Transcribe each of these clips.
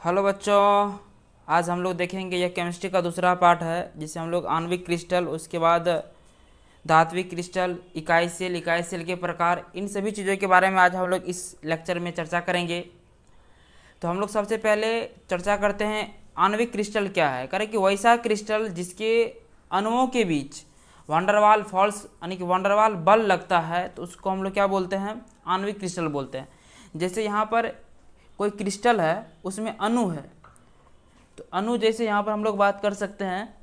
Hello बच्चों, आज हम लोग देखेंगे यह केमिस्ट्री का दूसरा पार्ट है जिसे हम लोग आणविक क्रिस्टल, उसके बाद धात्विक क्रिस्टल, इकाई सेल के प्रकार, इन सभी चीज़ों के बारे में आज हम लोग इस लेक्चर में चर्चा करेंगे। तो हम लोग सबसे पहले चर्चा करते हैं आणविक क्रिस्टल क्या है। करें कि वैसा क्रिस्टल जिसके अणुओं के बीच वंडरवाल फॉल्स यानी कि वंडरवाल बल लगता है, तो उसको हम लोग क्या बोलते हैं, आणविक क्रिस्टल बोलते हैं। जैसे यहाँ पर कोई क्रिस्टल है, उसमें अणु है, तो अणु जैसे यहाँ पर हम लोग बात कर सकते हैं,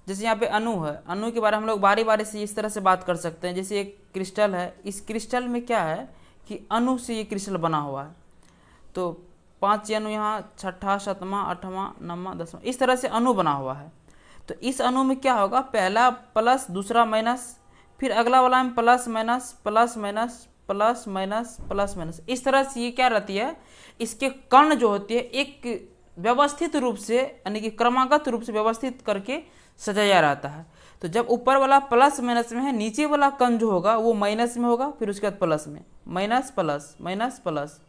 जैसे यहाँ पे अणु है, अणु के बारे में हम लोग बारी बारी से इस तरह से बात कर सकते हैं। जैसे एक क्रिस्टल है, इस क्रिस्टल में क्या है कि अणु से ये क्रिस्टल बना हुआ है। तो 5 अणु यहाँ, छठा, सातवां, आठवां, नौवां, 10वां, इस तरह से अणु बना हुआ है। तो इस अणु में क्या होगा, पहला प्लस, दूसरा माइनस, फिर अगला वाला में plus minus plus minus plus minus plus minus, इस तरह से ये क्या रहती है, इसके कण जो होती है एक व्यवस्थित रूप से यानी कि क्रमागत रूप से व्यवस्थित करके सजाया रहता है। तो जब ऊपर वाला प्लस माइनस में है, नीचे वाला कण जो होगा वो माइनस में होगा, फिर उसके बाद प्लस में, minus plus minus plus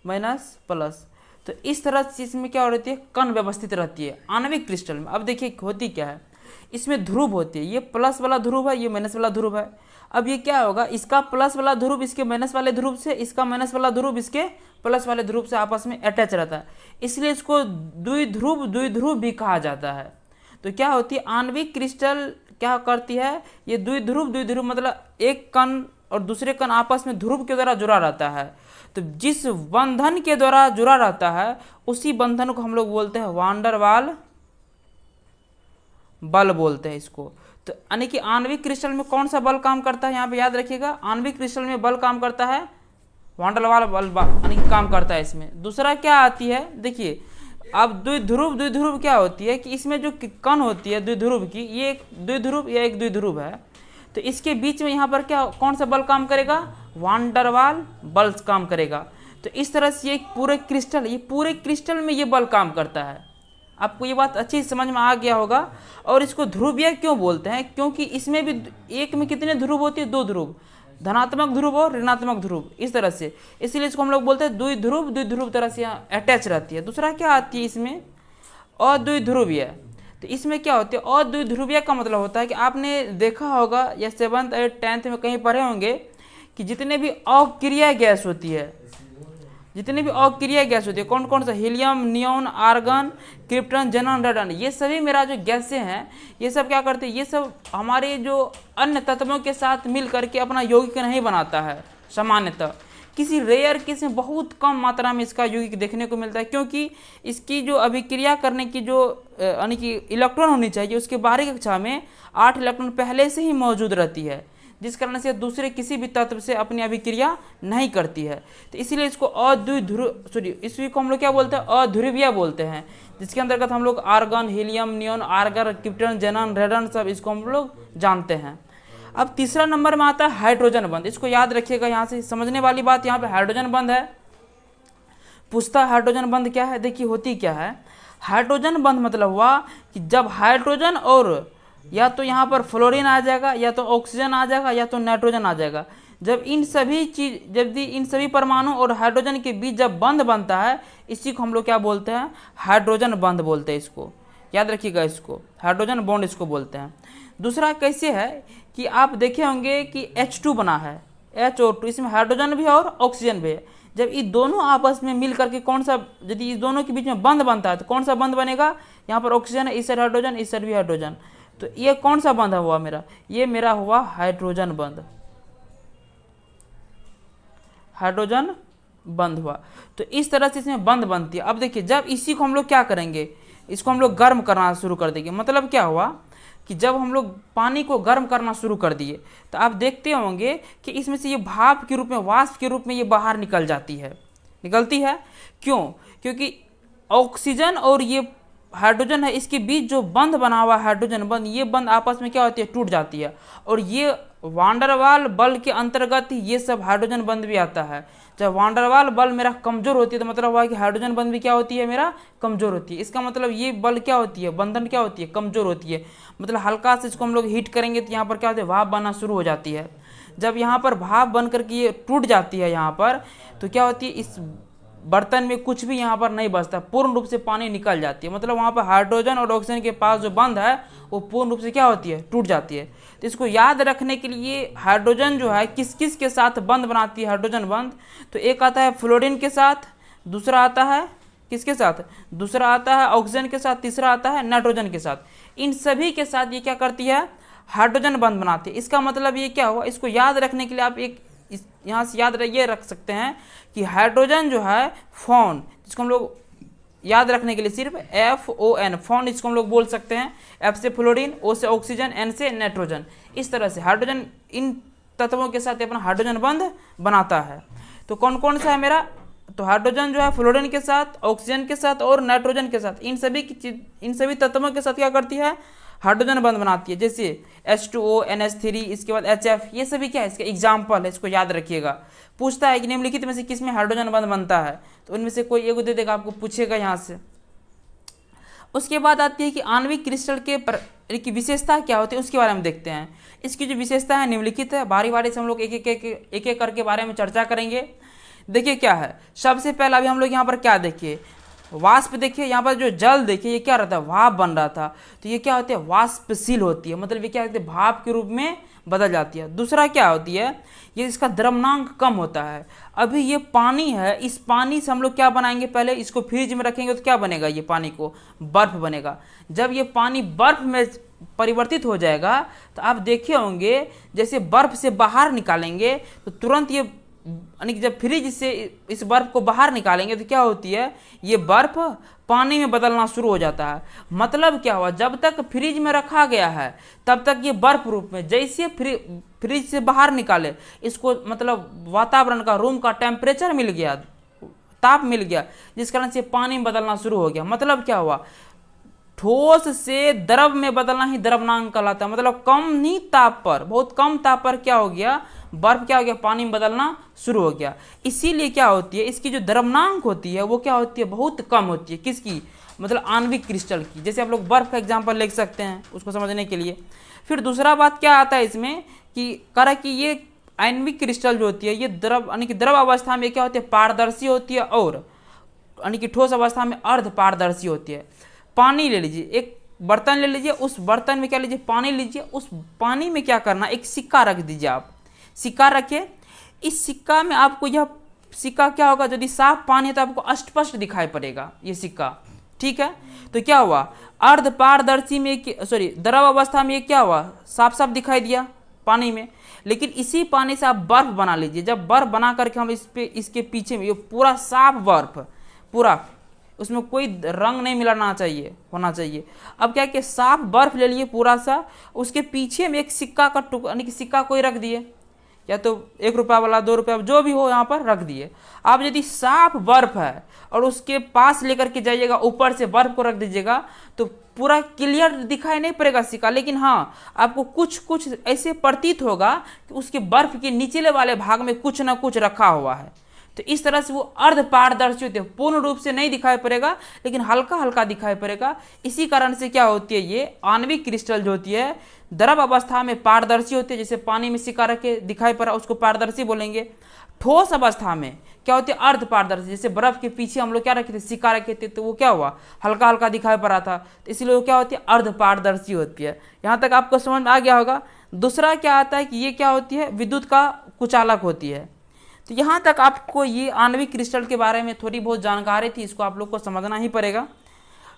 minus plus. तो इस तरह से इसमें क्या हो रहती है, कण व्यवस्थित रहती है आणविक क्रिस्टल में। अब देखिए होती क्या है, इसमें ध्रुव होती है, ये प्लस वाला ध्रुव है, ये माइनस वाला ध्रुव है। अब ये क्या होगा, इसका प्लस वाला ध्रुव इसके माइनस वाले ध्रुव से, इसका माइनस वाला ध्रुव इसके प्लस वाले ध्रुव से आपस में अटैच रहता है, इसलिए इसको द्विध्रुव भी कहा जाता है। तो क्या होती है, आणविक क्रिस्टल क्या करती है, ये द्विध्रुव मतलब एक कण और दूसरे कण आपस में ध्रुव के द्वारा जुड़ा रहता है। तो जिस बंधन के द्वारा जुड़ा रहता है उसी बंधन को हम लोग बोलते हैं वांडरवाल बल बोलते हैं इसको। तो यानी कि आणविक क्रिस्टल में कौन सा बल काम करता है, यहाँ पे याद रखिएगा, आणविक क्रिस्टल में बल काम करता है वांडरवाल बल यानी कि काम करता है इसमें। दूसरा क्या आती है, देखिए अब द्विध्रुव क्या होती है कि इसमें जो कण होती है द्विध्रुव की, ये एक द्विध्रुव या एक द्विध्रुव है, तो इसके बीच में यहाँ पर क्या कौन सा बल काम करेगा, वांडरवाल बल काम करेगा। तो इस तरह से ये पूरे क्रिस्टल में ये बल काम करता है। आपको ये बात अच्छी समझ में आ गया होगा। और इसको ध्रुवीय क्यों बोलते हैं, क्योंकि इसमें भी एक में कितने ध्रुव होती है, 2 ध्रुव, धनात्मक ध्रुव और ऋणात्मक ध्रुव, इस तरह से, इसलिए इसको हम लोग बोलते हैं द्विध्रुव तरह से यहाँ अटैच रहती है। दूसरा क्या आती है इसमें, अद्विध्रुवीय। तो इसमें क्या होती है, अद्विध्रुवीय का मतलब होता है कि आपने देखा होगा या 7th 8th 10th में कहीं पढ़े होंगे कि जितने भी अक्रिय गैस होती है, कौन कौन सा, helium, neon, argon, krypton, xenon, radon, ये सभी मेरा जो गैसें हैं, ये सब क्या करते हैं, ये सब हमारे जो अन्य तत्वों के साथ मिल करके अपना यौगिक नहीं बनाता है। सामान्यतः किसी रेयर केस में बहुत कम मात्रा में इसका यौगिक देखने को मिलता है, क्योंकि इसकी जो अभिक्रिया करने की जो यानी कि इलेक्ट्रॉन होनी चाहिए, उसके बाहरी कक्षा में 8 इलेक्ट्रॉन पहले से ही मौजूद रहती है, जिस कारण से दूसरे किसी भी तत्व से अपनी अभिक्रिया नहीं करती है। तो इसीलिए इसको इसको हम लोग क्या बोलते हैं, अध्रुवीय बोलते हैं, जिसके अंतर्गत हम लोग argon, helium, neon, argon, krypton, xenon, radon, सब इसको हम लोग जानते हैं। अब तीसरा नंबर में आता है हाइड्रोजन बंध। इसको याद रखिएगा, यहाँ से समझने वाली बात, यहाँ पे हाइड्रोजन बंध है, पूछता हाइड्रोजन बंध क्या है। देखिए होती क्या है, हाइड्रोजन बंध मतलब हुआ कि जब हाइड्रोजन और या तो यहाँ पर फ्लोरीन आ जाएगा, या तो ऑक्सीजन आ जाएगा, या तो नाइट्रोजन आ जाएगा। जब इन सभी परमाणु और हाइड्रोजन के बीच जब बंध बनता है, इसी को हम लोग क्या बोलते हैं, हाइड्रोजन बंध बोलते हैं। इसको याद रखिएगा, इसको हाइड्रोजन बॉन्ड इसको बोलते हैं। दूसरा कैसे है कि आप देखे होंगे कि H2 बना है, HO2, इसमें हाइड्रोजन भी है और ऑक्सीजन भी है। जब ये दोनों आपस में मिल करके कौन सा, यदि इस दोनों के बीच में बंध बनता है तो कौन सा बंध बनेगा, यहाँ पर ऑक्सीजन है, इस साइड हाइड्रोजन, इस साइड भी हाइड्रोजन, तो ये कौन सा बंध हुआ मेरा, ये मेरा हुआ हाइड्रोजन बंध हुआ। तो इस तरह से इसमें बंध बनती है। अब देखिए, जब इसी को हम लोग क्या करेंगे, इसको हम लोग गर्म करना शुरू कर देंगे। मतलब क्या हुआ कि जब हम लोग पानी को गर्म करना शुरू कर दिए, तो आप देखते होंगे कि इसमें से ये भाप के रूप में, वाष्प के रूप में ये बाहर निकलती है। क्यों? क्योंकि ऑक्सीजन और ये हाइड्रोजन है, इसके बीच जो बंध बना हुआ है हाइड्रोजन बंध, ये बंध आपस में क्या होती है, टूट जाती है। और ये वांडरवाल बल के अंतर्गत ही ये सब हाइड्रोजन बंध भी आता है। जब वांडरवाल बल मेरा कमजोर होती है तो मतलब हुआ कि हाइड्रोजन बंध भी क्या होती है, मेरा कमजोर होती है। इसका मतलब ये बल क्या होती है, बंधन क्या होती है, कमजोर होती है। मतलब हल्का से इसको हम लोग हीट करेंगे तो यहाँ पर क्या होता है, भाप बनना शुरू हो जाती है। जब यहाँ पर भाप बन करके ये टूट जाती है यहाँ पर, तो क्या होती है, इस बर्तन में कुछ भी यहाँ पर नहीं बचता, पूर्ण रूप से पानी निकल जाती है। मतलब वहाँ पर हाइड्रोजन और ऑक्सीजन के पास जो बंध है वो पूर्ण रूप से क्या होती है, टूट जाती है। तो इसको याद रखने के लिए हाइड्रोजन जो है किस किस के साथ बंध बनाती है, हाइड्रोजन बंध, तो एक आता है फ्लोरीन के साथ, दूसरा आता है किसके साथ, दूसरा आता है ऑक्सीजन के साथ, तीसरा आता है नाइट्रोजन के साथ। इन सभी के साथ ये क्या करती है, हाइड्रोजन बंध बनाती है। इसका मतलब ये क्या हुआ, इसको याद रखने के लिए आप एक यहाँ से याद ये रख सकते हैं कि हाइड्रोजन जो है फॉन, जिसको हम लोग याद रखने के लिए सिर्फ FON फॉन, इसको हम लोग बोल सकते हैं। F से फ्लोरीन, O से ऑक्सीजन, N से नाइट्रोजन। इस तरह से हाइड्रोजन इन तत्वों के साथ अपना हाइड्रोजन बंध बनाता है। तो कौन कौन सा है मेरा, तो हाइड्रोजन जो है फ्लोरीन के साथ, ऑक्सीजन के साथ और नाइट्रोजन के साथ, इन सभी तत्वों के साथ क्या करती है, हाइड्रोजन बंध बनाती है। जैसे H2O, NH3, इसके बाद HF, ये सभी क्या है, इसका एग्जाम्पल है, इसको याद रखिएगा। पूछता है कि निम्नलिखित में से किस में हाइड्रोजन बंध बनता है, तो उनमें से कोई एक दे देगा, आपको पूछेगा यहाँ से। उसके बाद आती है कि आणविक क्रिस्टल की विशेषता क्या होती है, उसके बारे में देखते हैं। इसकी जो विशेषता है निम्नलिखित है, बारी बारी से हम लोग एक एक करके बारे में चर्चा करेंगे। देखिए क्या है, सबसे पहला अभी हम लोग यहाँ पर क्या देखिए, वाष्प देखिए, यहाँ पर जो जल देखिए ये क्या रहता है, भाप बन रहा था, तो ये क्या होती है, वाष्पशील होती है, मतलब ये क्या होती है, भाप के रूप में बदल जाती है। दूसरा क्या होती है, ये इसका द्रव्यनांक कम होता है। अभी ये पानी है, इस पानी से हम लोग क्या बनाएंगे, पहले इसको फ्रिज में रखेंगे तो क्या बनेगा, ये पानी को बर्फ बनेगा। जब ये पानी बर्फ में परिवर्तित हो जाएगा तो आप देखे होंगे जैसे बर्फ से बाहर निकालेंगे तो तुरंत ये, यानी कि जब फ्रिज से इस बर्फ को बाहर निकालेंगे तो क्या होती है, ये बर्फ पानी में बदलना शुरू हो जाता है। मतलब क्या हुआ, जब तक फ्रिज में रखा गया है तब तक ये बर्फ रूप में, जैसे फ्रिज से बाहर निकाले इसको, मतलब वातावरण का, रूम का टेम्परेचर मिल गया, ताप मिल गया, जिस कारण से पानी में बदलना शुरू हो गया। मतलब क्या हुआ, ठोस से द्रव में बदलना ही द्रव्यनांक कहलाता है। मतलब कम ही ताप पर, बहुत कम ताप पर क्या हो गया, बर्फ क्या हो गया, पानी में बदलना शुरू हो गया। इसीलिए क्या होती है, इसकी जो द्रव्यनांक होती है वो क्या होती है, बहुत कम होती है। किसकी, मतलब आणविक क्रिस्टल की। जैसे आप लोग बर्फ का एग्जांपल ले सकते हैं उसको समझने के लिए। फिर दूसरा बात क्या आता है इसमें कि करा कि ये आणविक क्रिस्टल जो होती है ये द्रव, यानी कि द्रव अवस्था में क्या होती है, पारदर्शी होती है, और यानी कि ठोस अवस्था में अर्ध पारदर्शी होती है। पानी ले लीजिए, एक बर्तन ले लीजिए, उस बर्तन में क्या लीजिए, पानी लीजिए, उस पानी में क्या करना, एक सिक्का रख दीजिए। आप सिक्का रखे, इस सिक्का में आपको यह सिक्का क्या होगा, यदि साफ पानी है तो आपको अस्पष्ट दिखाई पड़ेगा ये सिक्का, ठीक है। तो क्या हुआ, अर्ध पारदर्शी में, सॉरी द्रव अवस्था में ये क्या हुआ, साफ साफ दिखाई दिया पानी में। लेकिन इसी पानी से आप बर्फ बना लीजिए। जब बर्फ बना करके हम इस पे, इसके पीछे में ये पूरा साफ बर्फ, पूरा उसमें कोई रंग नहीं मिलाना चाहिए, होना चाहिए। अब क्या कि साफ बर्फ ले लिए पूरा सा, उसके पीछे में एक सिक्का का टुकड़ा, यानी कि सिक्का कोई रख दिए, या तो 1 रुपया वाला, 2 रुपया, जो भी हो यहाँ पर रख दिए। आप यदि साफ बर्फ है और उसके पास लेकर के जाइएगा, ऊपर से बर्फ को रख दीजिएगा, तो पूरा क्लियर दिखाई नहीं पड़ेगा सिक्का, लेकिन हाँ आपको कुछ कुछ ऐसे प्रतीत होगा कि उसके बर्फ के निचले वाले भाग में कुछ ना कुछ रखा हुआ है। तो इस तरह से वो अर्ध पारदर्शी होते हैं, पूर्ण रूप से नहीं दिखाई पड़ेगा लेकिन हल्का हल्का दिखाई पड़ेगा। इसी कारण से क्या होती है, ये आणविक क्रिस्टल जो होती है द्रव अवस्था में पारदर्शी होती है, जैसे पानी में सिक्का रखे दिखाई पड़ा उसको पारदर्शी बोलेंगे। ठोस अवस्था में क्या होती है, अर्ध पारदर्शी, जैसे बर्फ के पीछे हम लोग क्या रखे थे, सिक्का रखे थे, तो वो क्या हुआ, हल्का हल्का दिखाई पड़ा था, तो इसलिए वो क्या होती है, अर्ध पारदर्शी होती है। यहाँ तक आपको समझ में आ गया होगा। दूसरा क्या आता है कि ये क्या होती है, विद्युत का कुचालक होती है। तो यहाँ तक आपको ये आणविक क्रिस्टल के बारे में थोड़ी बहुत जानकारी थी, इसको आप लोग को समझना ही पड़ेगा।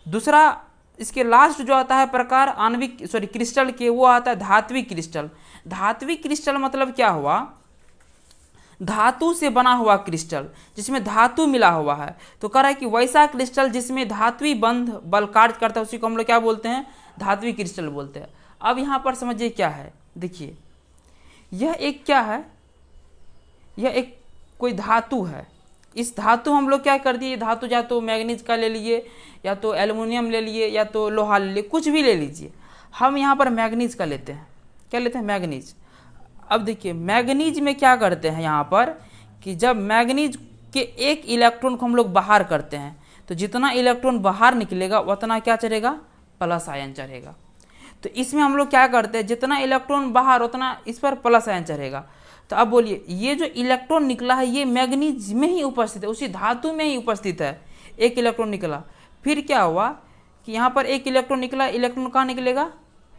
दूसरा इसके लास्ट जो आता है प्रकार आणविक क्रिस्टल के, वो आता है धात्विक क्रिस्टल। धात्विक क्रिस्टल मतलब क्या हुआ, धातु से बना हुआ क्रिस्टल, जिसमें धातु मिला हुआ है। तो कह रहा है कि वैसा क्रिस्टल जिसमें धात्विक बंध बल कार्य करता है उसी को हम लोग क्या बोलते हैं, धात्विक क्रिस्टल बोलते हैं। अब यहाँ पर समझिए क्या है, देखिए यह एक क्या है, यह एक कोई धातु है, इस धातु हम लोग क्या कर दिए, धातु या तो मैग्नीज का ले लिए, या तो एल्युमिनियम ले लिए, या तो लोहा ले लिए, कुछ भी ले लीजिए। हम यहाँ पर मैग्नीज का लेते हैं। क्या लेते हैं? मैग्नीज। अब देखिए मैग्नीज में क्या करते हैं यहाँ पर कि जब मैग्नीज के एक इलेक्ट्रॉन को हम लोग बाहर करते हैं तो जितना इलेक्ट्रॉन बाहर निकलेगा उतना क्या चढ़ेगा? प्लस आयन चढ़ेगा। तो इसमें हम लोग क्या करते हैं, जितना इलेक्ट्रॉन बाहर उतना इस पर प्लस आयन चढ़ेगा। तो अब बोलिए ये जो इलेक्ट्रॉन निकला है ये मैग्नीज में ही उपस्थित है, उसी धातु में ही उपस्थित है। एक इलेक्ट्रॉन निकला, फिर क्या हुआ कि यहाँ पर एक इलेक्ट्रॉन निकला, इलेक्ट्रॉन कहाँ निकलेगा?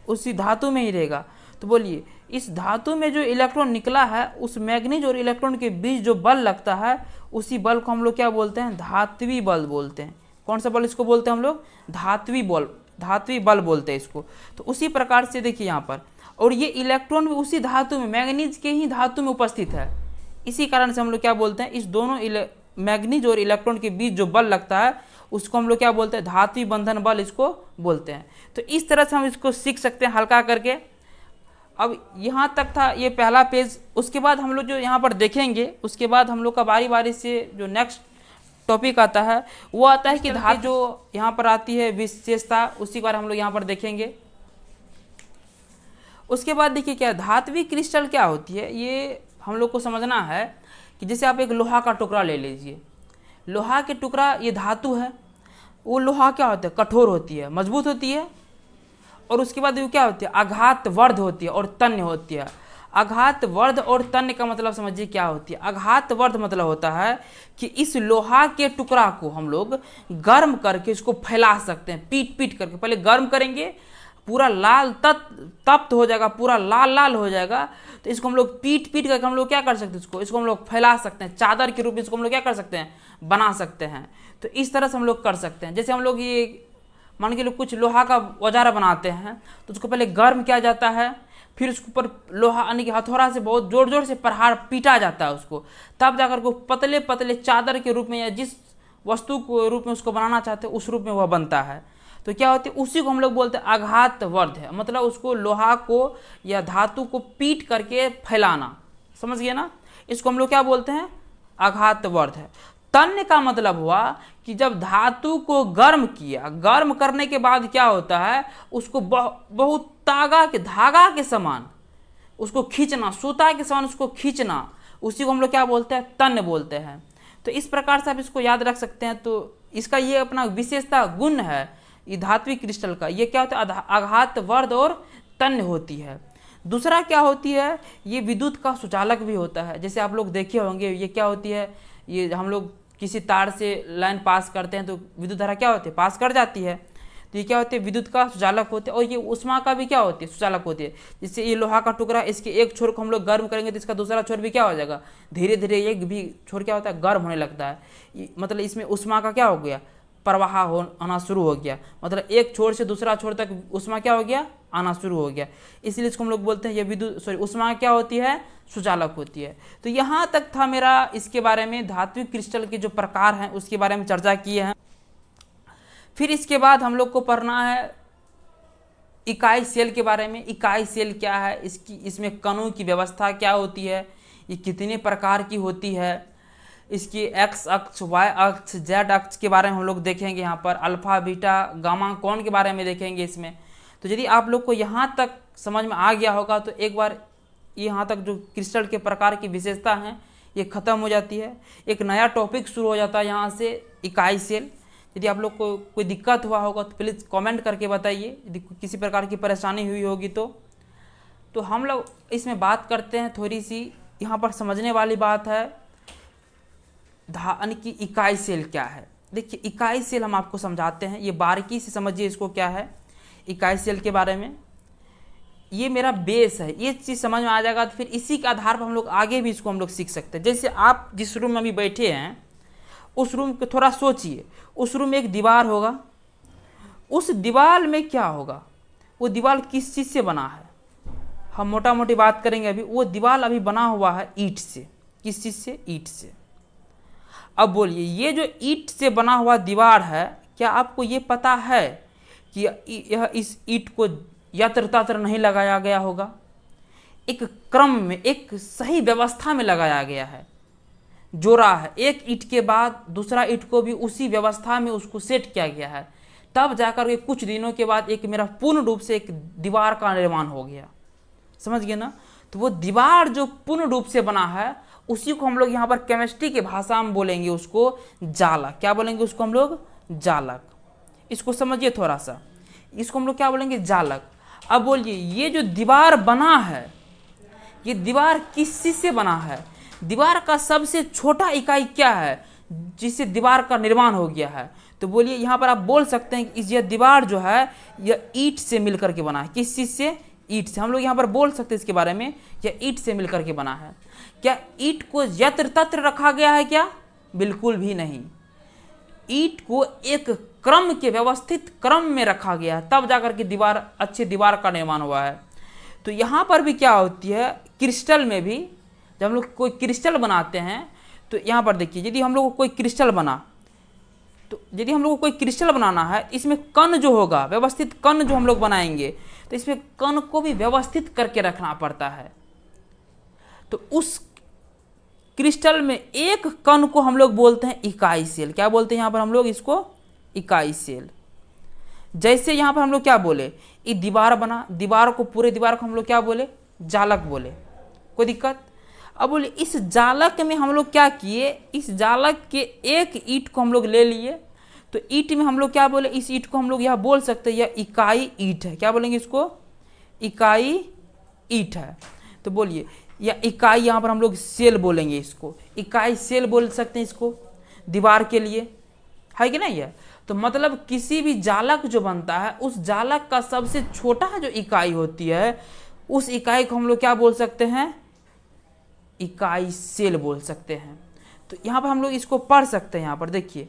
उसी धातु में ही रहेगा। तो बोलिए इस धातु में जो इलेक्ट्रॉन निकला है उस मैग्नीज और इलेक्ट्रॉन के बीच जो बल लगता है उसी बल को हम लोग क्या बोलते हैं? धात्वी बल बोलते हैं। कौन सा बल इसको बोलते हैं हम लोग? धात्वी बल, धात्वी बल बोलते हैं इसको। तो उसी प्रकार से देखिए यहाँ पर, और ये इलेक्ट्रॉन भी उसी धातु में, मैग्नीज के ही धातु में उपस्थित है। इसी कारण से हम लोग क्या बोलते हैं, इस दोनों मैग्नीज और इलेक्ट्रॉन के बीच जो बल लगता है उसको हम लोग क्या बोलते हैं? धात्वी बंधन बल इसको बोलते हैं। तो इस तरह से हम इसको सीख सकते हैं हल्का करके। अब यहाँ तक था ये पहला पेज। उसके बाद हम लोग जो यहाँ पर देखेंगे, उसके बाद हम लोग का बारी बारी से जो नेक्स्ट टॉपिक आता है वो आता है कि धातु जो यहाँ पर आती है विशेषता, उसी बार हम लोग यहाँ पर देखेंगे। उसके बाद देखिए क्या धात्विक क्रिस्टल क्या होती है, ये हम लोग को समझना है कि जैसे आप एक लोहा का टुकड़ा ले लीजिए। लोहा के टुकड़ा ये धातु है, वो लोहा क्या होता है? कठोर होती है, मजबूत होती है। और उसके बाद वो क्या होती है? आघात वर्ध होती है और तन्य होती है। आघात वर्ध और तन्य का मतलब समझिए क्या होती है। आघात वर्ध मतलब होता है कि इस लोहा के टुकड़ा को हम लोग गर्म करके इसको फैला सकते हैं, पीट पीट करके। पहले गर्म करेंगे, पूरा लाल तप्त हो जाएगा, पूरा लाल लाल हो जाएगा, तो इसको हम लोग पीट पीट करके हम लोग क्या कर सकते हैं? इसको हम लोग फैला सकते हैं, चादर के रूप में इसको हम लोग क्या कर सकते हैं? बना सकते हैं। तो इस तरह से हम लोग कर सकते हैं। जैसे हम लोग ये मान के लोग कुछ लोहा का औजार बनाते हैं तो उसको पहले गर्म किया जाता है, फिर उसके ऊपर लोहा यानी कि हथौड़ा से बहुत जोर जोर से प्रहार पीटा जाता है उसको, तब जाकर को पतले पतले चादर के रूप में या जिस वस्तु के रूप में उसको बनाना चाहते हैं उस रूप में वह बनता है। तो क्या होती है? उसी को हम लोग बोलते हैं आघात वर्ध है, मतलब उसको लोहा को या धातु को पीट करके फैलाना। समझ गए ना? इसको हम लोग क्या बोलते हैं? आघात वर्ध है। तन्य का मतलब हुआ कि जब धातु को गर्म किया, गर्म करने के बाद क्या होता है? उसको बहुत धागा के समान उसको खींचना, सूता के समान उसको खींचना, उसी को हम लोग क्या बोलते हैं? तन्य बोलते हैं। तो इस प्रकार से आप इसको याद रख सकते हैं। तो इसका ये अपना विशेषता गुण है ये धात्विक क्रिस्टल का। ये क्या होता है? आघात वर्ध और तन्य होती है। दूसरा क्या होती है? ये विद्युत का सुचालक भी होता है। जैसे आप लोग देखे होंगे ये क्या होती है? ये हम लोग किसी तार से लाइन पास करते हैं तो विद्युत धारा क्या होती है? पास कर जाती है। तो ये क्या होते हैं? विद्युत का सुचालक होते हैं। और ये उष्मा का भी क्या होती है? सुचालक होती है। जैसे ये लोहा का टुकड़ा, इसके एक छोर को हम लोग गर्म करेंगे तो इसका दूसरा छोर भी क्या हो जाएगा? धीरे धीरे एक भी छोर क्या होता है? गर्म होने लगता है। मतलब इसमें उष्मा का क्या हो गया? प्रवाह होना शुरू हो गया। मतलब एक छोर से दूसरा छोर तक उष्मा क्या हो गया? आना शुरू हो गया। इसलिए इसको हम लोग बोलते हैं ये विद्युत उष्मा क्या होती है? सुचालक होती है। तो यहाँ तक था मेरा इसके बारे में, धात्विक क्रिस्टल के जो प्रकार हैं उसके बारे में चर्चा किए हैं। फिर इसके बाद हम लोग को पढ़ना है इकाई सेल के बारे में। इकाई सेल क्या है, इसमें कणों की व्यवस्था क्या होती है, ये कितने प्रकार की होती है, इसकी एक्स अक्ष, वाई अक्ष, जेड अक्ष के बारे में हम लोग देखेंगे। यहाँ पर अल्फा बीटा गामा कौन के बारे में देखेंगे इसमें। तो यदि आप लोग को यहाँ तक समझ में आ गया होगा तो एक बार यहाँ तक जो क्रिस्टल के प्रकार की विशेषता हैं ये खत्म हो जाती है। एक नया टॉपिक शुरू हो जाता है यहाँ से, इकाई सेल। यदि आप लोग को कोई दिक्कत हुआ होगा तो प्लीज़ कमेंट करके बताइए, यदि किसी प्रकार की परेशानी हुई होगी तो हम लोग इसमें बात करते हैं। थोड़ी सी यहाँ पर समझने वाली बात है यानी कि इकाई सेल क्या है। देखिए इकाई सेल हम आपको समझाते हैं, ये बारीकी से समझिए इसको क्या है इकाई सेल के बारे में। ये मेरा बेस है, ये चीज़ समझ में आ जाएगा तो फिर इसी के आधार पर हम लोग आगे भी इसको हम लोग सीख सकते हैं। जैसे आप जिस रूम में अभी बैठे हैं उस रूम को थोड़ा सोचिए, उस रूम में एक दीवार होगा, उस दीवार में क्या होगा? वो दीवार किस चीज़ से बना है? हम मोटा मोटी बात करेंगे अभी। वो दीवार अभी बना हुआ है ईंट से। किस चीज़ से? ईंट से। अब बोलिए ये जो ईंट से बना हुआ दीवार है, क्या आपको ये पता है कि यह इस ईंट को यत्र तत्र नहीं लगाया गया होगा? एक क्रम में, एक सही व्यवस्था में लगाया गया है। जोड़ा है, एक ईंट के बाद दूसरा ईंट को भी उसी व्यवस्था में उसको सेट किया गया है, तब जाकर के कुछ दिनों के बाद एक मेरा पूर्ण रूप से एक दीवार का निर्माण हो गया। समझ गए ना? तो वो दीवार जो पूर्ण रूप से बना है उसी को हम लोग यहाँ पर केमिस्ट्री के भाषा में बोलेंगे उसको जालक। क्या बोलेंगे उसको हम लोग? जालक। इसको समझिए थोड़ा सा, इसको हम लोग क्या बोलेंगे? जालक। अब बोलिए ये जो दीवार बना है, ये दीवार किस चीज से बना है? दीवार का सबसे छोटा इकाई क्या है जिससे दीवार का निर्माण हो गया है? तो बोलिए यहाँ पर आप बोल सकते हैं कि यह दीवार जो है यह ईंट से मिलकर के बना है। किस चीज से? ईंट से। हम लोग यहाँ पर बोल सकते हैं इसके बारे में, यह ईंट से मिलकर के बना है। क्या ईंट को यत्र तत्र रखा गया है क्या? बिल्कुल भी नहीं। ईंट को एक क्रम के व्यवस्थित क्रम में रखा गया है, तब जाकर के दीवार, अच्छी दीवार का निर्माण हुआ है। तो यहाँ पर भी क्या होती है, क्रिस्टल में भी जब हम लोग कोई क्रिस्टल बनाते हैं तो यहाँ पर देखिए, यदि हम लोग को कोई क्रिस्टल बना, तो यदि हम लोग को कोई क्रिस्टल बनाना है, इसमें कण जो होगा, व्यवस्थित कण जो हम लोग बनाएंगे, तो इसमें कण को भी व्यवस्थित करके रखना पड़ता है। तो उस क्रिस्टल में एक कण को हम लोग बोलते हैं इकाई सेल। क्या बोलते हैं यहाँ पर हम लोग इसको? इकाई सेल। जैसे यहाँ पर हम लोग क्या बोले, ये दीवार बना, दीवार को, पूरे दीवार को हम लोग क्या बोले? जालक बोले। कोई दिक्कत? अब बोले इस जालक में हम लोग क्या किए, इस जालक के एक ईंट को हम लोग ले लिए, तो ईंट में हम लोग क्या बोले, इस ईंट को हम लोग यह बोल सकते हैं यह इकाई ईंट है। क्या बोलेंगे इसको? इकाई ईंट है। तो बोलिए या इकाई, यहाँ पर हम लोग सेल बोलेंगे, इसको इकाई सेल बोल सकते हैं इसको दीवार के लिए, है कि नहीं है? तो मतलब किसी भी जालक जो बनता है, उस जालक का सबसे छोटा जो इकाई होती है, उस इकाई को हम लोग क्या बोल सकते हैं? इकाई सेल बोल सकते हैं। तो यहाँ पर हम लोग इसको पढ़ सकते हैं। यहाँ पर देखिए,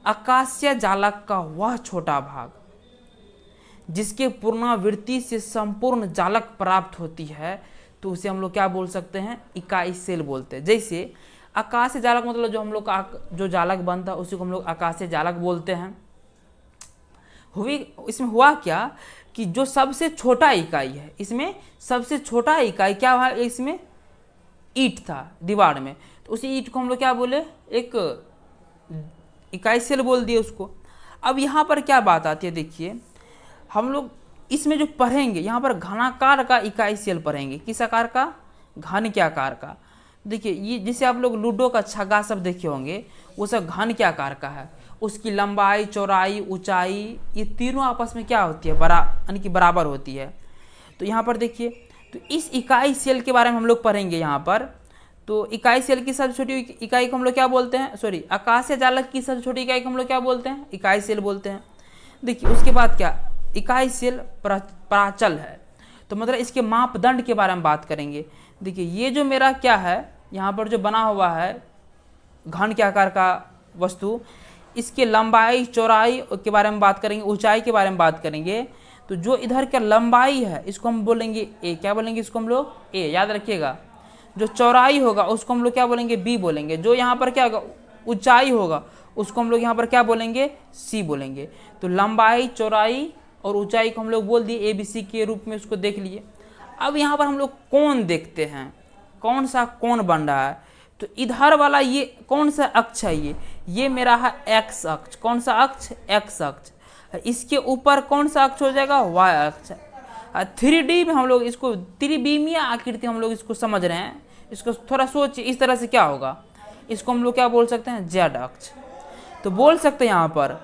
आकाशीय जालक का वह छोटा भाग जिसके पुनरावृत्ति से संपूर्ण जालक प्राप्त होती है, तो उसे हम लोग क्या बोल सकते हैं? इकाई सेल बोलते हैं। जैसे आकाशीय जालक मतलब जो हम लोग का जो जालक बनता है उसी को हम लोग आकाशीय जालक बोलते हैं। इसमें हुआ क्या कि जो सबसे छोटा इकाई है, इसमें सबसे छोटा इकाई क्या हुआ? इसमें ईंट था दीवार में, तो उसी ईंट को हम लोग क्या बोले? एक इकाई सेल बोल दिए उसको। अब यहाँ पर क्या बात आती है, देखिए हम लोग इसमें जो पढ़ेंगे, यहाँ पर घनाकार का इकाई सेल पढ़ेंगे। किस आकार का? घन के आकार का। देखिए ये जैसे आप लोग लूडो का छक्का सब देखे होंगे, वो सब घन के आकार का है। उसकी लंबाई, चौड़ाई, ऊंचाई, ये तीनों आपस में क्या होती है? यानी कि बराबर होती है। तो यहाँ पर देखिए, तो इस इकाई सेल के बारे में हम लोग पढ़ेंगे यहाँ पर। तो इकाई सेल की सबसे छोटी इकाई को हम लोग क्या बोलते हैं? सॉरी, आकाशीय जालक की सबसे छोटी इकाई को हम लोग क्या बोलते हैं? इकाई सेल बोलते हैं। देखिए उसके बाद क्या, इकाई सेल प्राचल है, तो मतलब इसके मापदंड के बारे में बात करेंगे। देखिए ये जो मेरा क्या है, यहाँ पर जो बना हुआ है घन के आकार का वस्तु, इसके लंबाई, चौड़ाई के बारे में बात करेंगे, ऊंचाई के बारे में बात करेंगे। तो जो इधर का लंबाई है इसको हम बोलेंगे ए। क्या बोलेंगे इसको हम लोग? ए, याद रखिएगा। जो चौड़ाई होगा उसको हम लोग क्या बोलेंगे? बी बोलेंगे। जो यहाँ पर क्या होगा, ऊंचाई होगा, उसको हम लोग यहाँ पर क्या बोलेंगे? सी बोलेंगे। तो लंबाई, चौड़ाई और ऊंचाई को हम लोग बोल दिए ABC के रूप में, उसको देख लिए। अब यहाँ पर हम लोग कोण देखते हैं, कौन सा कोण बन रहा है। तो इधर वाला ये कौन सा अक्ष है? ये मेरा है एक्स अक्ष। कौन सा अक्ष? एक्स अक्ष। इसके ऊपर कौन सा अक्ष हो जाएगा? वाई अक्ष। 3D में हम लोग इसको, त्रिविमीय आकृति हम लोग इसको समझ रहे हैं, इसको थोड़ा सोचिए इस तरह से क्या होगा। इसको हम लोग क्या बोल सकते हैं? जेड अक्ष। तो बोल सकते हैं यहाँ पर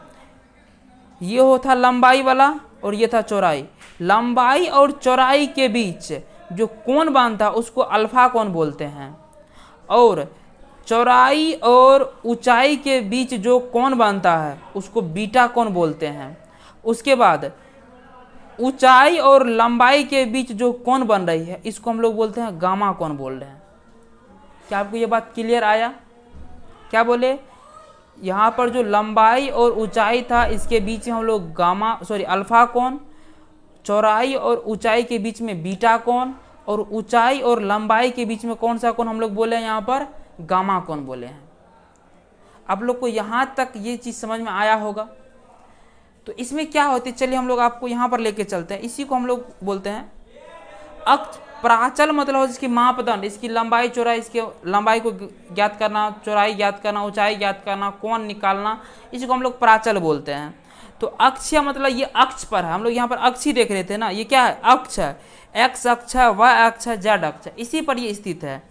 ये हो था लंबाई वाला और ये था चौड़ाई। लंबाई और चौड़ाई के बीच जो कोण बनता है उसको अल्फा कोण बोलते हैं, और चौड़ाई और ऊंचाई के बीच जो कोण बनता है उसको बीटा कोण बोलते हैं। उसके बाद ऊंचाई और लंबाई के बीच जो कोण बन रही है इसको हम लोग बोलते हैं गामा कोण बोल रहे हैं। क्या आपको ये बात क्लियर आया? क्या बोले? यहाँ पर जो लंबाई और ऊंचाई था इसके बीच में हम लोग अल्फा कोण, चौड़ाई और ऊंचाई के बीच में बीटा कोण, और ऊंचाई और लंबाई के बीच में कौन सा कोण हम लोग बोले हैं? यहाँ पर गामा कोण बोले हैं। आप लोग को यहाँ तक ये चीज समझ में आया होगा। तो इसमें क्या होती है, चलिए हम लोग आपको यहाँ पर लेके चलते हैं। इसी को हम लोग बोलते हैं प्राचल मतलब हो जिसकी मापदंड, इसकी लंबाई चौड़ाई, इसके लंबाई को ज्ञात करना, चौड़ाई ज्ञात करना, ऊंचाई ज्ञात करना, कोण निकालना, इसको हम लोग प्राचल बोलते हैं। तो अक्षीय मतलब ये अक्ष पर है, हम लोग यहाँ पर अक्ष ही देख रहे थे ना, ये क्या है, अक्ष है, एक्स अक्ष है, वाई अक्ष है, जेड अक्ष है, इसी पर ये स्थित है।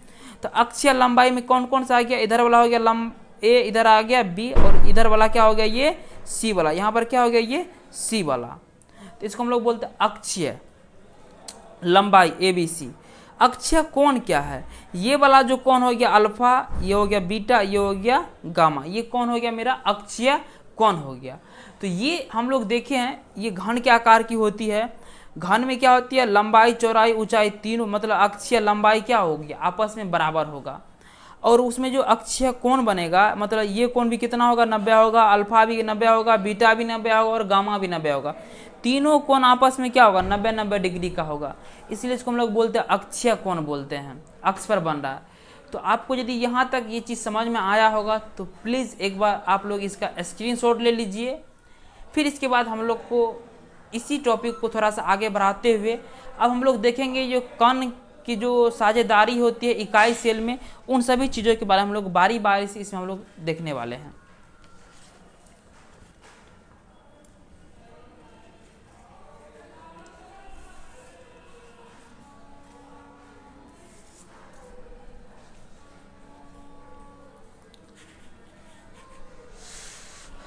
तो अक्षीय लंबाई में कौन कौन सा आ गया, इधर वाला हो गया ए, इधर आ गया बी, और इधर वाला क्या हो गया, ये सी वाला, यहाँ पर क्या हो गया, ये सी वाला। तो इसको हम लोग बोलते हैं अक्षीय लंबाई ए बी सी। अक्षीय कोण क्या है, ये वाला जो कोण हो गया अल्फा, ये हो गया बीटा, ये हो गया गामा, ये कौन हो गया मेरा अक्षीय कोण हो गया। तो ये हम लोग देखे हैं, ये घन के आकार की होती है। घन में क्या होती है, लंबाई चौड़ाई ऊंचाई तीनों, मतलब अक्षीय लंबाई क्या होगी, आपस में बराबर होगा। और उसमें जो अक्षीय कोण बनेगा, मतलब ये कोण भी कितना होगा, 90 होगा, अल्फा भी 90 होगा, बीटा भी 90 होगा और गामा भी 90 होगा। तीनों कोण आपस में क्या होगा, 90-90 डिग्री का होगा। इसलिए इसको हम लोग बोलते हैं अक्षीय कोण बोलते हैं, अक्ष पर बन रहा है। तो आपको यदि यहाँ तक ये चीज़ समझ में आया होगा तो प्लीज़ एक बार आप लोग इसका स्क्रीनशॉट ले लीजिए। फिर इसके बाद हम लोग को इसी टॉपिक को थोड़ा सा आगे बढ़ाते हुए अब हम लोग देखेंगे जो कण की जो साझेदारी होती है इकाई सेल में, उन सभी चीज़ों के बारे में हम लोग बारी बारी से इसमें हम लोग देखने वाले हैं।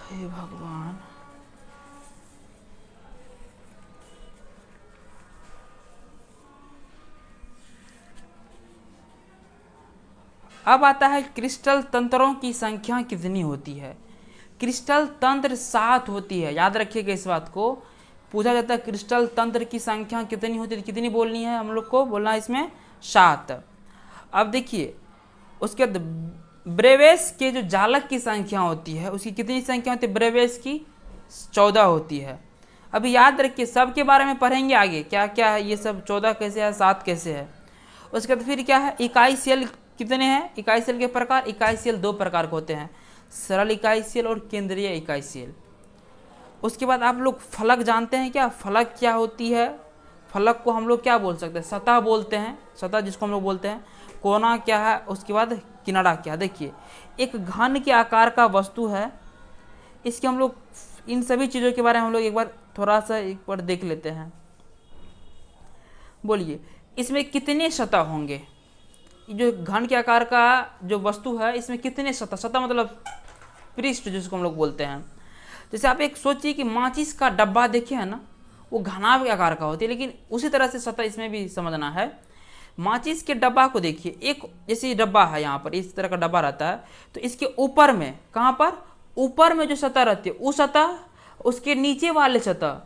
हे भगवान, अब आता है क्रिस्टल तंत्रों की संख्या कितनी होती है। क्रिस्टल तंत्र 7 होती है, याद रखिएगा इस बात को। पूछा जाता है क्रिस्टल तंत्र की संख्या कितनी होती है, कितनी बोलनी है हम लोग को, बोलना है इसमें 7। अब देखिए उसके बाद ब्रेवेस के जो जालक की संख्या होती है, उसकी कितनी संख्या होती है, ब्रेवेस की 14 होती है। अभी याद रखिए, सबके बारे में पढ़ेंगे आगे क्या क्या है, ये सब 14 कैसे है, 7 कैसे है। उसके बाद फिर क्या है, इकाई सेल कितने हैं, इकाई सेल के प्रकार, इकाई सेल 2 प्रकार के होते हैं, सरल इकाई सेल और केंद्रीय इकाई सेल। उसके बाद आप लोग फलक जानते हैं क्या, फलक क्या होती है, फलक को हम लोग क्या बोल सकते हैं, सतह बोलते हैं, सतह जिसको हम लोग बोलते हैं। कोना क्या है, उसके बाद किनारा क्या। देखिए एक घन के आकार का वस्तु है, इसके हम लोग इन सभी चीज़ों के बारे में हम लोग एक बार थोड़ा सा एक बार देख लेते हैं। बोलिए इसमें कितने सतह होंगे, जो घन के आकार का जो वस्तु है इसमें कितने सतह, सतह मतलब पृष्ठ जिसको हम लोग बोलते हैं। जैसे आप एक सोचिए कि माचिस का डब्बा देखे है ना, वो घनाभ के आकार का होती है, लेकिन उसी तरह से सतह इसमें भी समझना है। माचिस के डब्बा को देखिए, एक जैसे डब्बा है, यहाँ पर इस तरह का डब्बा रहता है, तो इसके ऊपर में, कहाँ पर, ऊपर में जो सतह रहती है, उस सतह, उसके नीचे वाले सतह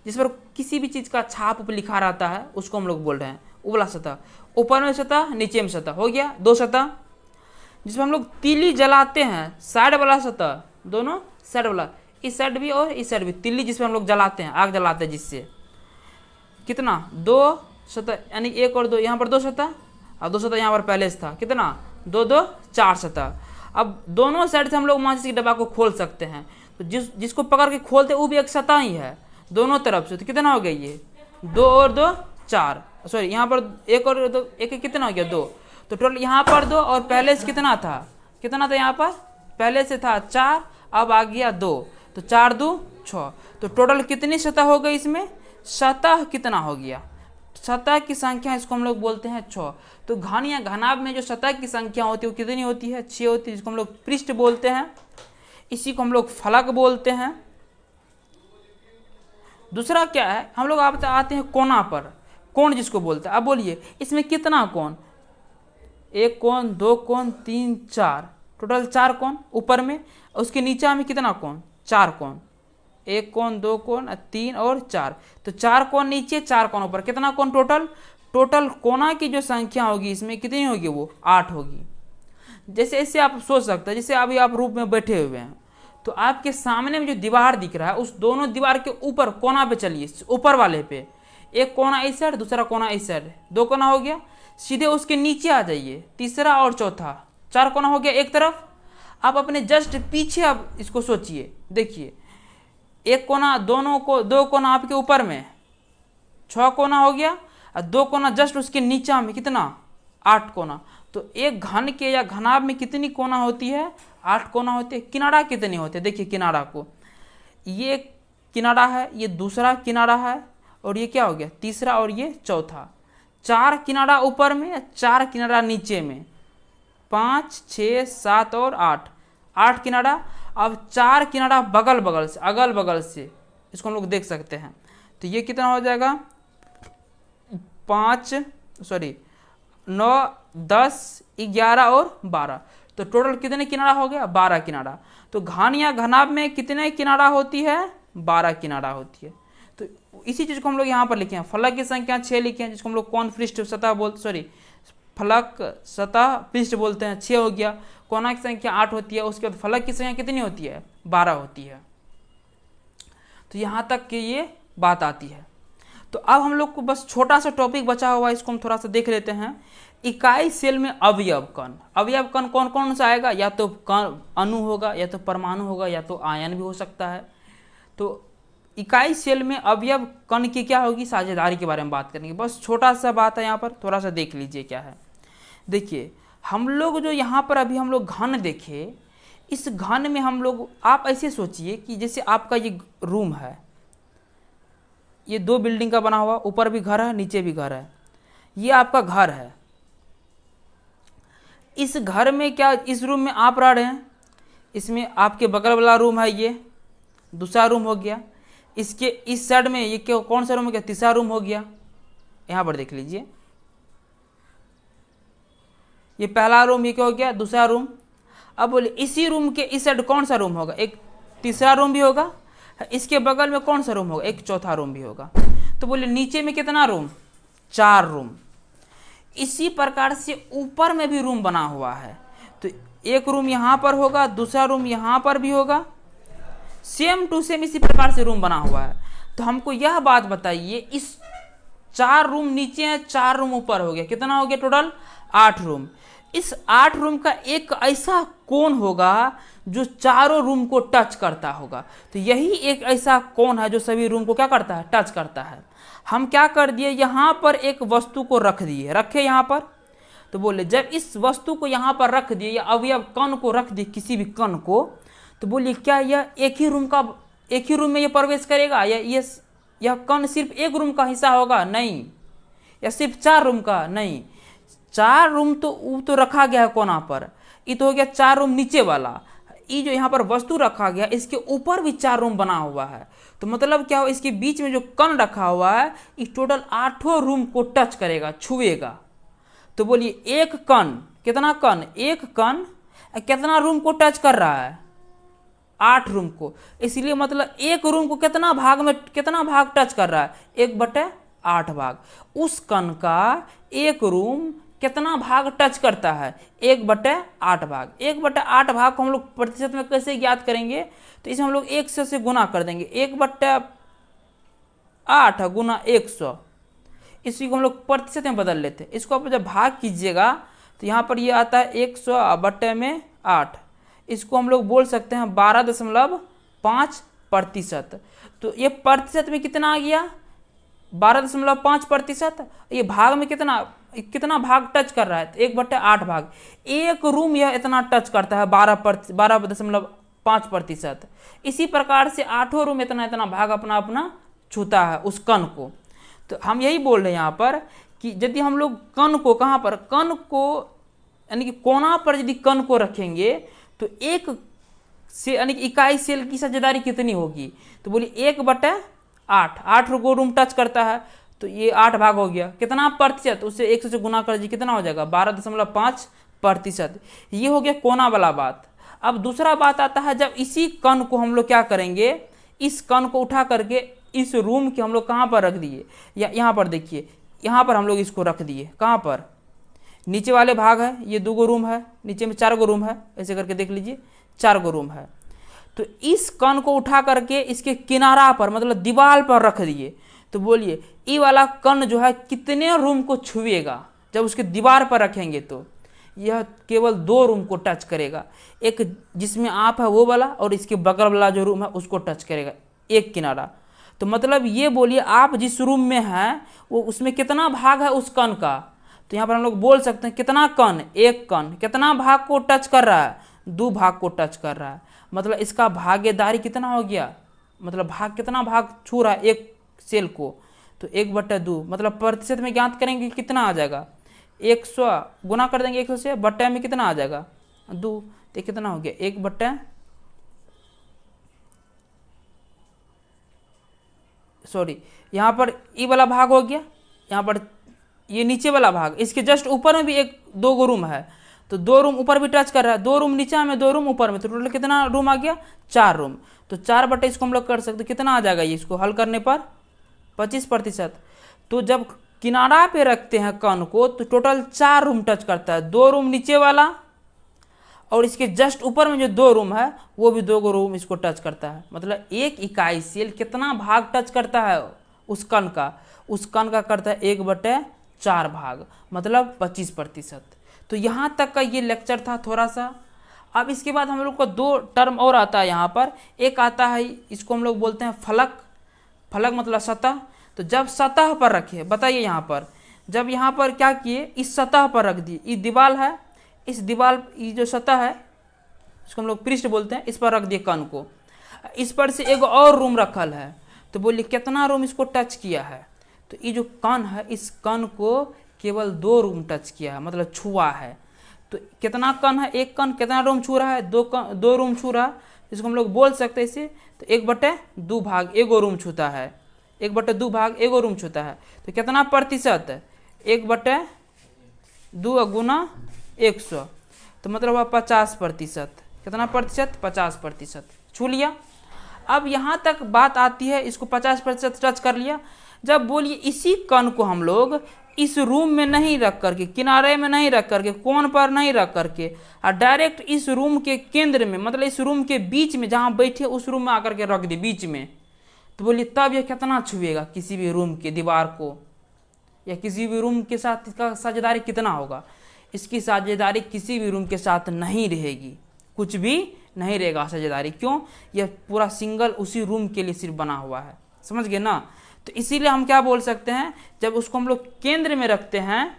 जिस पर किसी भी चीज़ का छाप पर लिखा रहता है, उसको हम लोग बोल रहे हैं उबला सतह। ऊपर में सतह, नीचे में सतह, हो गया 2 सतह। जिसमें हम लोग तीली जलाते हैं, साइड वाला सतह, दोनों साइड वाला, इस साइड भी और इस साइड भी, तीली जिसमें हम लोग जलाते हैं, आग जलाते हैं, जिससे कितना 2 सतह, यानी 1 और 2, यहाँ पर 2 सतह और 2 सतह यहाँ पर पहले से था, कितना 2 2 4 सतह। अब दोनों साइड से हम लोग माचिस के डब्बा को खोल सकते हैं, तो जिसको पकड़ के खोलते वो भी एक सतह ही है दोनों तरफ से। तो कितना हो गया ये, 2 और 2 4, सॉरी यहाँ पर 1 और 2, 1 कितना हो गया 2, तो टोटल यहाँ पर 2 और पहले से कितना था, यहाँ पर पहले से था 4, अब आ गया 2, तो 4 2 6, तो टोटल कितनी सतह हो गई इसमें, सतह कितना हो गया, सतह की संख्या इसको हम लोग बोलते हैं 6। तो घन या घनाभ में जो सतह की संख्या होती है वो कितनी होती है, 6 होती है, जिसको हम लोग पृष्ठ बोलते हैं, इसी को हम लोग फलक बोलते हैं। दूसरा क्या है, हम लोग आप आते हैं कोना पर, कोण जिसको बोलते हैं। अब बोलिए इसमें कितना कोण, 1 कोण 2 कोण 3 4, टोटल 4 कोण ऊपर में, उसके नीचे में कितना कोण, 4 कोण, 1 कोण 2 कोण 3 और 4, तो 4 कोण नीचे 4 कोण ऊपर, कितना कोण टोटल, टोटल कोना की जो संख्या होगी इसमें कितनी होगी, वो 8 होगी। जैसे इससे आप सोच सकते हैं, जैसे अभी आप रूप में बैठे हुए हैं, तो आपके सामने में जो दीवार दिख रहा है, उस दोनों दीवार के ऊपर कोना पे चलिए, ऊपर वाले पे, एक कोना इस साइड, दूसरा कोना इस साइड, 2 कोना हो गया, सीधे उसके नीचे आ जाइए, तीसरा और चौथा, 4 कोना हो गया एक तरफ। आप अपने जस्ट पीछे आप इसको सोचिए, देखिए 1 कोना, दोनों को 2 कोना आपके ऊपर में, 6 कोना हो गया, और 2 कोना जस्ट उसके नीचा में कितना 8 कोना। तो एक घन के या घनाभ में कितनी कोना होती है 8 कोना होती है। किनारा कितने होते हैं देखिए किनारा को, ये किनारा है, ये दूसरा किनारा है, और ये क्या हो गया तीसरा, और ये चौथा। 4 किनारा ऊपर में, 4 किनारा नीचे में, 5 6 7 और 8 किनारा। अब 4 किनारा बगल बगल से, अगल बगल से, इसको हम लोग देख सकते हैं। तो ये कितना हो जाएगा 9 10 11 और 12। तो टोटल कितने किनारा हो गया 12 किनारा। तो घन या घनाभ में कितने किनारा होती है 12 किनारा होती है। तो इसी चीज़ को हम लोग यहाँ पर लिखे हैं। फलक की संख्या 6 लिखे हैं, जिसको हम लोग कौन पृष्ठ सतह फलक सतह पृष्ठ बोलते हैं। 6 हो गया। कोना की संख्या 8 होती है। उसके बाद फलक की संख्या कितनी होती है 12 होती है। तो यहाँ तक कि ये बात आती है। तो अब हम लोग को बस छोटा सा टॉपिक बचा हुआ है, इसको हम थोड़ा सा देख लेते हैं। इकाई सेल में अवयव कण। अवयव कण कौन कौन सा आएगा, या तो कण अणु होगा, या तो परमाणु होगा, या तो आयन भी हो सकता है। तो इकाई सेल में अवयव कण की क्या होगी साझेदारी के बारे में बात करेंगे। बस छोटा सा बात है, यहाँ पर थोड़ा सा देख लीजिए क्या है। देखिए हम लोग जो यहाँ पर अभी हम लोग घन देखे, इस घन में हम लोग, आप ऐसे सोचिए कि जैसे आपका ये रूम है, ये 2 बिल्डिंग का बना हुआ, ऊपर भी घर है नीचे भी घर है, ये आपका घर है। इस घर में क्या, इस रूम में आप रह रहे हैं, इसमें आपके बगल वाला रूम है, ये दूसरा रूम हो गया। इसके इस साइड में ये क्या, कौन सा रूम हो गया, तीसरा रूम हो गया। यहाँ पर देख लीजिए, ये पहला रूम, ये क्या हो गया दूसरा रूम। अब बोले इसी रूम के इस साइड कौन सा रूम होगा, एक तीसरा रूम भी होगा। इसके बगल में कौन सा रूम होगा, एक चौथा रूम भी होगा। तो बोले नीचे में कितना रूम 4 रूम। इसी प्रकार से ऊपर में भी रूम बना हुआ है। तो एक रूम यहाँ पर होगा, दूसरा रूम यहाँ पर भी होगा, सेम टू सेम इसी प्रकार से रूम बना हुआ है। तो हमको यह बात बताइए, इस 4 रूम नीचे है, 4 रूम ऊपर हो गया, कितना हो गया टोटल 8 रूम। इस 8 रूम का एक ऐसा कोण होगा जो चारों रूम को टच करता होगा। तो यही एक ऐसा कोण है जो सभी रूम को क्या करता है, टच करता है। हम क्या कर दिए, यहाँ पर एक वस्तु को रख दिए, रखे यहाँ पर। तो बोले जब इस वस्तु को यहाँ पर रख दिए, या अवयव कण को रख दिए, किसी भी कण को, तो बोलिए क्या यह एक ही रूम में ये प्रवेश करेगा, या यह कण सिर्फ एक रूम का हिस्सा होगा, नहीं। या सिर्फ 4 रूम का, नहीं। 4 रूम तो रखा गया है कोना पर, ये तो हो गया 4 रूम नीचे वाला। ये जो यहाँ पर वस्तु रखा गया, इसके ऊपर भी 4 रूम बना हुआ है। तो मतलब क्या हो, इसके बीच में जो कण रखा हुआ है, इस टोटल 8 रूम को टच करेगा, छुएगा। तो बोलिए एक कण, कितना कण, एक कण कितना रूम को टच कर रहा है 8 रूम को। इसलिए मतलब एक रूम को कितना भाग टच कर रहा है, 1/8 भाग। उस कण का एक रूम कितना भाग टच करता है, 1/8 भाग। 1/8 भाग को हम लोग प्रतिशत में कैसे ज्ञात करेंगे, तो इसे हम लोग 100 से गुना कर देंगे। 1/8 गुना 100, इसी को हम लोग प्रतिशत में बदल लेते हैं। इसको आप जब भाग कीजिएगा तो यहाँ पर ये आता है 100/8। इसको हम लोग बोल सकते हैं 12.5%। तो ये प्रतिशत में कितना आ गया 12.5%। ये भाग में कितना भाग टच कर रहा है, 1/8 भाग। एक रूम यह इतना टच करता है 12.5%। इसी प्रकार से 8 रूम इतना भाग अपना छूता है उस कण को। तो हम यही बोल रहे हैं यहाँ पर कि यदि हम लोग कण को कहाँ पर, कण को यानी कि कोना पर यदि कण को रखेंगे, तो एक से यानी कि इकाई सेल की साझेदारी कितनी होगी, तो बोलिए 1/8। 8 को रूम टच करता है, तो ये 8 भाग हो गया। कितना प्रतिशत, उससे 100 से गुना कर दीजिए, कितना हो जाएगा 12.5%। ये हो गया कोना वाला बात। अब दूसरा बात आता है, जब इसी कण को हम लोग क्या करेंगे, इस कण को उठा करके इस रूम के हम लोग कहाँ पर रख दिए, या यहाँ पर देखिए, यहाँ पर हम लोग इसको रख दिए, कहाँ पर, नीचे वाले भाग है, ये 2 रूम है, नीचे में 4 रूम है, ऐसे करके देख लीजिए 4 रूम है। तो इस कण को उठा करके इसके किनारा पर मतलब दीवार पर रख दिए। तो बोलिए ये वाला कण जो है कितने रूम को छुएगा, जब उसके दीवार पर रखेंगे तो यह केवल 2 रूम को टच करेगा। एक जिसमें आप है वो वाला, और इसके बगल वाला जो रूम है उसको टच करेगा, एक किनारा। तो मतलब ये बोलिए आप जिस रूम में हैं वो उसमें कितना भाग है उस कण का। तो यहाँ पर हम लोग बोल सकते हैं कितना कण, एक कण कितना भाग को टच कर रहा है, 2 भाग को टच कर रहा है। मतलब इसका भागीदारी कितना हो गया, मतलब भाग कितना भाग छू रहा है एक सेल को, तो 1/2। मतलब प्रतिशत में ज्ञात करेंगे कितना आ जाएगा, 100 गुना कर देंगे 100 से, बट्टे में कितना आ जाएगा 2, तो कितना हो गया 1 सॉरी यहाँ पर ई वाला भाग हो गया, यहाँ पर ये नीचे वाला भाग, इसके जस्ट ऊपर में भी 2 रूम है, तो 2 रूम ऊपर भी टच कर रहा है, 2 रूम नीचे में 2 रूम ऊपर में, तो टोटल कितना रूम आ गया 4 रूम। तो 4 इसको हम लोग कर सकते कितना आ जाएगा, ये इसको हल करने पर 25%। तो जब किनारा पे रखते हैं कण को तो टोटल 4 रूम टच करता है, 2 रूम नीचे वाला और इसके जस्ट ऊपर में जो 2 रूम है वो भी 2 रूम इसको टच करता है। मतलब एक इकाई सेल कितना भाग टच करता है उस कण का, उस कण का करता है 1/4 भाग, मतलब 25%। तो यहाँ तक का ये लेक्चर था थोड़ा सा। अब इसके बाद हम लोग को 2 टर्म और आता है यहाँ पर, एक आता है इसको हम लोग बोलते हैं फलक, फलक मतलब सतह। तो जब सतह पर रखे, बताइए यहाँ पर जब यहाँ पर क्या किए, इस सतह पर रख दिए, ये दीवार है, इस दीवार ये जो सतह है इसको हम लोग पृष्ठ बोलते हैं, इस पर रख दिए कण को, इस पर से एक और रूम रखल है, तो बोलिए कितना रूम इसको टच किया है। तो ये जो कण है इस कण को केवल 2 रूम टच किया है, मतलब छुआ है। तो कितना कण है, एक कण कितना रूम छू रहा है, 2 रूम छू रहा है, इसको हम लोग बोल सकते हैं इसे, तो 1/2 भाग 1 रूम छूता है, 1/2 भाग 1 रूम छूता है। तो कितना प्रतिशत, 1/2 गुना 100, तो मतलब हुआ 50%। कितना प्रतिशत, 50% छू लिया। अब यहाँ तक बात आती है, इसको 50% टच कर लिया। जब बोलिए इसी कण को हम लोग इस रूम में नहीं रख करके, किनारे में नहीं रख करके, कोण पर नहीं रख करके, और डायरेक्ट इस रूम के केंद्र में, मतलब इस रूम के बीच में जहाँ बैठे उस रूम में आकर के रख दे बीच में, तो बोलिए तब यह कितना छुएगा किसी भी रूम के दीवार को, या किसी भी रूम के साथ इसका साझेदारी कितना होगा। इसकी साझेदारी किसी भी रूम के साथ नहीं रहेगी, कुछ भी नहीं रहेगा साझेदारी। क्यों, यह पूरा सिंगल उसी रूम के लिए सिर्फ बना हुआ है, समझ गए ना। तो इसीलिए हम क्या बोल सकते हैं, जब उसको हम लोग केंद्र में रखते हैं,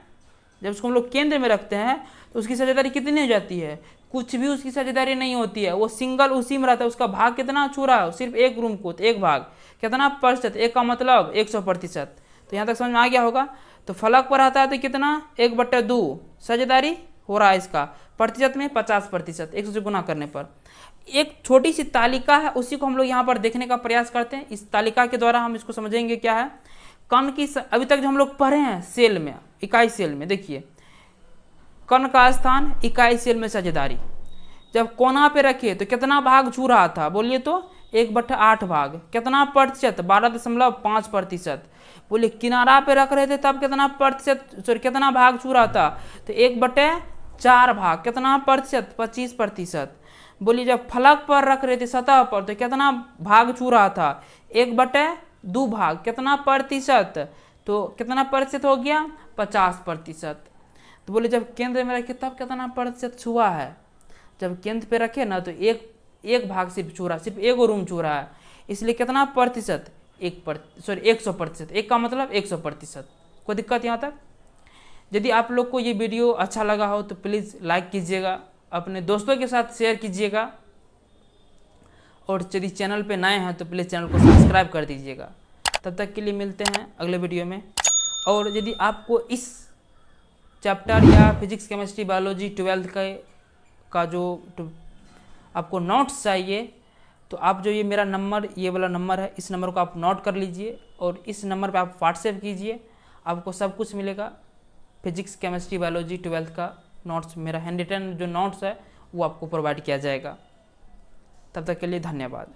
जब उसको हम लोग केंद्र में रखते हैं तो उसकी साझेदारी कितनी हो जाती है, कुछ भी उसकी साझेदारी नहीं होती है, वो सिंगल उसी में रहता है। उसका भाग कितना छू रहा है, सिर्फ एक रूम को, तो एक भाग कितना प्रतिशत, एक का मतलब 100%। तो यहाँ तक समझ में आ गया होगा। तो फलक पर आता है तो कितना, 1/2 साझेदारी हो रहा है इसका, प्रतिशत में 50%, 100 से गुना करने पर। एक छोटी सी तालिका है, उसी को हम लोग यहाँ पर देखने का प्रयास करते हैं। इस तालिका के द्वारा हम इसको समझेंगे क्या है। कण की अभी तक जो हम लोग पढ़े हैं सेल में, इकाई सेल में, देखिए कण का स्थान इकाई सेल में साझेदारी। जब कोना पे रखे तो कितना भाग छू रहा था, बोलिए तो 1/8 भाग, कितना प्रतिशत, 12.5%। बोलिए किनारा पे रख रहे थे तब कितना प्रतिशत, सॉरी कितना भाग छू रहा था, तो 1/4 भाग, कितना प्रतिशत, 25%। बोलिए जब फलक पर रख रहे थे सतह पर तो कितना भाग छू रहा था, 1/2 भाग, कितना प्रतिशत, तो कितना प्रतिशत हो गया, 50%। तो बोले जब केंद्र में रखे तब कितना प्रतिशत छुआ है, जब केंद्र पे रखे ना तो एक भाग सिर्फ छू रहा, सिर्फ 1 रूम छू रहा है, इसलिए कितना प्रतिशत, 100%। एक का मतलब 100%। कोई दिक्कत यहाँ तक। यदि आप लोग को ये वीडियो अच्छा लगा हो तो प्लीज़ लाइक कीजिएगा, अपने दोस्तों के साथ शेयर कीजिएगा, और यदि चैनल पे नए हैं तो प्लीज़ चैनल को सब्सक्राइब कर दीजिएगा। तब तक के लिए मिलते हैं अगले वीडियो में। और यदि आपको इस चैप्टर या फिजिक्स केमिस्ट्री बायोलॉजी 12th का जो आपको नोट्स चाहिए तो आप जो ये मेरा नंबर, ये वाला नंबर है, इस नंबर को आप नोट कर लीजिए और इस नंबर पे आप व्हाट्सएप कीजिए, आपको सब कुछ मिलेगा। फिजिक्स केमिस्ट्री बायोलॉजी 12th का नोट्स, मेरा हैंड रिटन जो नोट्स है वो आपको प्रोवाइड किया जाएगा। तब तक के लिए धन्यवाद।